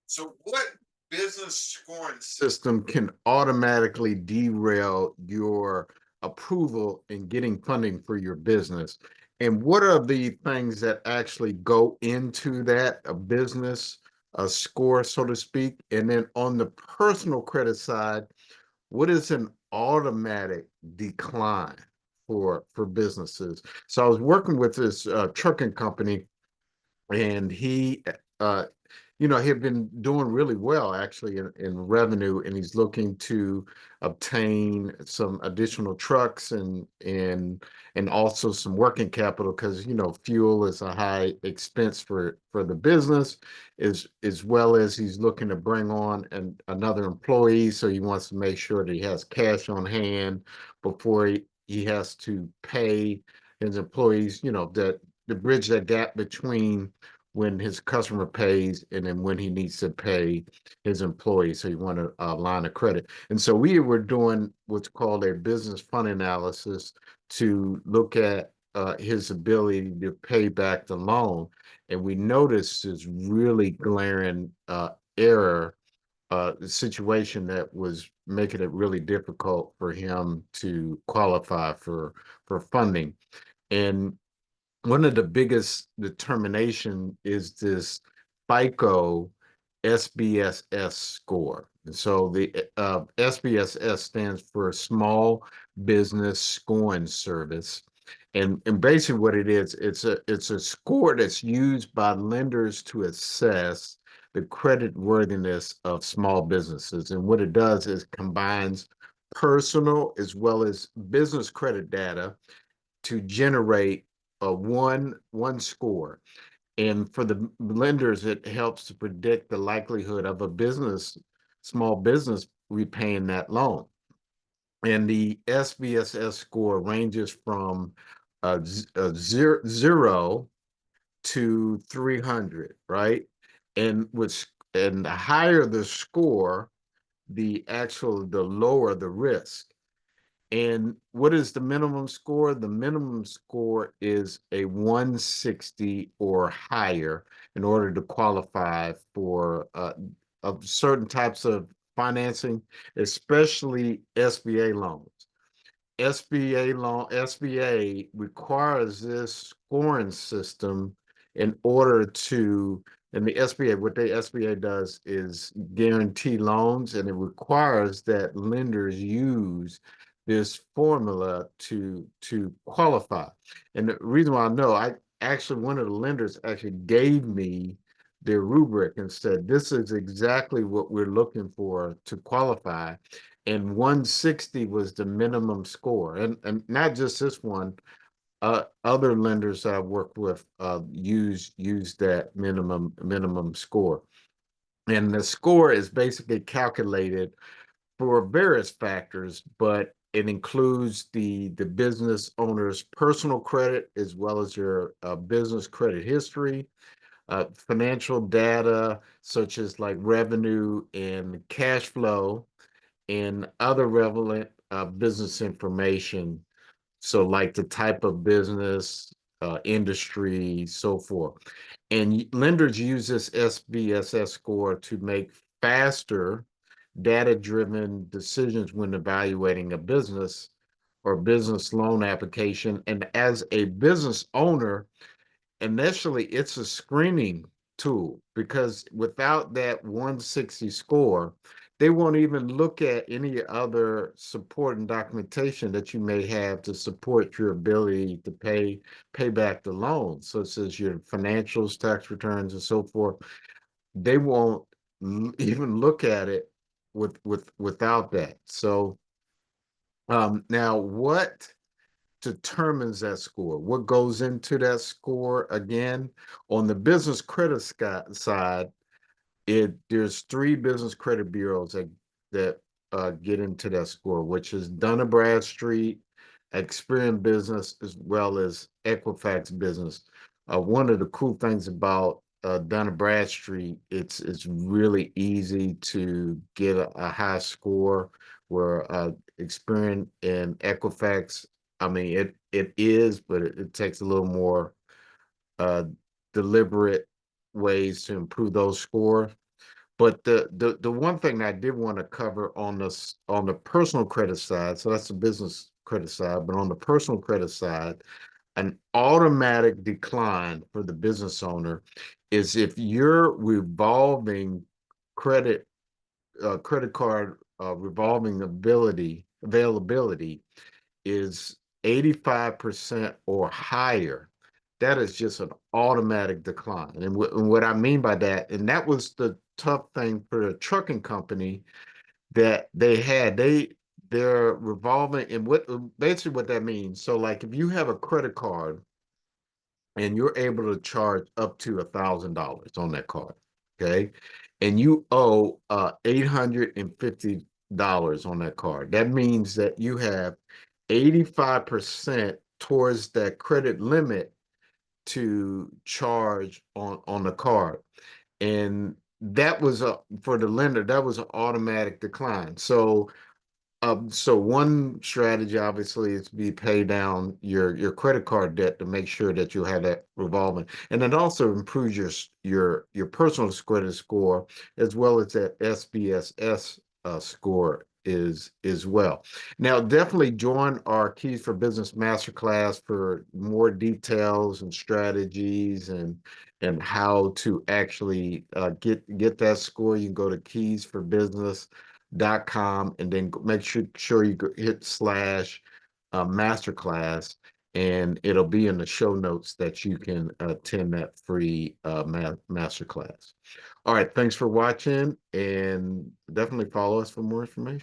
So, what business scoring system can automatically derail your approval in getting funding for your business? And what are the things that actually go into that, a business, a score, so to speak? And then on the personal credit side, what is an automatic decline for businesses? So I was working with this trucking company, and uh he had been doing really well actually in revenue, and he's looking to obtain some additional trucks and also some working capital, because fuel is a high expense for the business, as well as he's looking to bring on another employee, so he wants to make sure that he has cash on hand before he has to pay his employees, that to bridge that gap between when his customer pays and then when he needs to pay his employees. So you want a line of credit. And so we were doing what's called a business fund analysis to look at his ability to pay back the loan. And we noticed this really glaring error, situation that was making it really difficult for him to qualify for funding. And one of the biggest determination is this FICO SBSS score. And so the SBSS stands for Small Business Scoring Service. And basically what it is, it's a score that's used by lenders to assess the credit worthiness of small businesses. And what it does is combines personal as well as business credit data to generate a one score. And for the lenders, it helps to predict the likelihood of small business repaying that loan. And the SBSS score ranges from zero to 300, right? And the higher the score, the lower the risk. And what is the minimum score? The minimum score is a 160 or higher in order to qualify for of certain types of financing, especially SBA loans. SBA requires this scoring system in order to, and the SBA, what the SBA does is guarantee loans, and it requires that lenders use this formula to qualify. And the reason why I know, I actually, one of the lenders actually gave me their rubric and said, this is exactly what we're looking for to qualify. And 160 was the minimum score. And not just this one, other lenders that I've worked with use that minimum score. And the score is basically calculated for various factors, but it includes the business owner's personal credit as well as your business credit history, financial data such as like revenue and cash flow, and other relevant business information. So, like the type of business, industry, so forth. And lenders use this SBSS score to make faster data-driven decisions when evaluating a business or business loan application. And as a business owner, initially it's a screening tool, because without that 160 score, they won't even look at any other support and documentation that you may have to support your ability to pay back the loan, such as your financials, tax returns, and so forth. They won't even look at it without that. So now what determines that score? What goes into that score? Again, on the business credit side, there's three business credit bureaus that get into that score, which is Dun& Bradstreet, Experian Business, as well as Equifax Business. One of the cool things about Dun& Bradstreet, it's really easy to get a high score, where Experian and Equifax, I mean, it is, but it takes a little more uh, deliberate ways to improve those scores. But the one thing I did want to cover on the personal credit side, so that's the business credit side, but on the personal credit side, an automatic decline for the business owner is if your revolving credit credit card revolving availability is 85% or higher. That is just an automatic decline. And what I mean by that, and that was the tough thing for the trucking company that they had. They're revolving, and what basically what that means. So like if you have a credit card and you're able to charge up to $1,000 on that card, okay, and you owe $850 on that card, that means that you have 85% towards that credit limit to charge on the card. And that was a for the lender, that was an automatic decline. So one strategy obviously is to be pay down your credit card debt to make sure that you have that revolving, and it also improves your personal credit score as well as that SBSS score is as well. Now, definitely join our Keys for Business Masterclass for more details and strategies and how to actually get that score. You can go to keysforbusiness.com and then make sure you hit slash masterclass, and it'll be in the show notes that you can attend that free masterclass. All right, thanks for watching, and definitely follow us for more information.